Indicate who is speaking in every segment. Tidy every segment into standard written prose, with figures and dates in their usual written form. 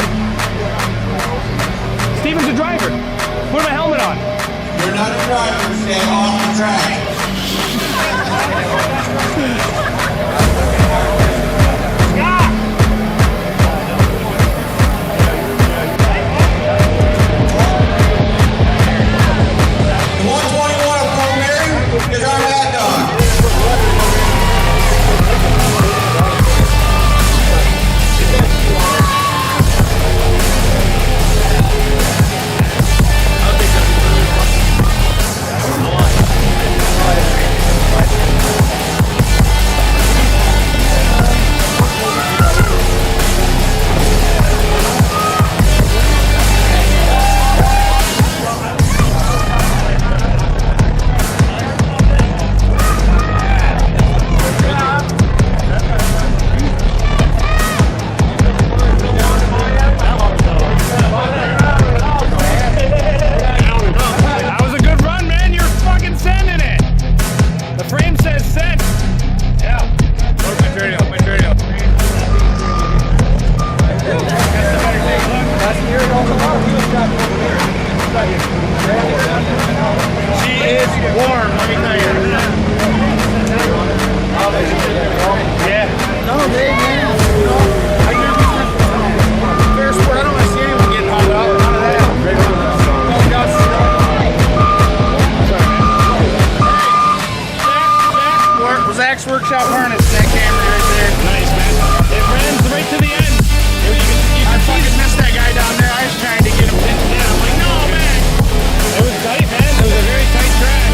Speaker 1: good. Steven's a driver. Put my helmet on.
Speaker 2: You're not a driver, stay off the track.
Speaker 3: Zacks workshop harness, that camera right there.
Speaker 1: Nice, man. It ran right to the end.
Speaker 3: I fucking missed that guy down there. I was trying to get him pinned down. I'm like, no, man.
Speaker 1: It was tight, man. It was a very tight track.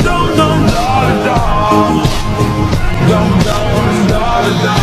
Speaker 4: Dum dum da da da, dum dum da da da.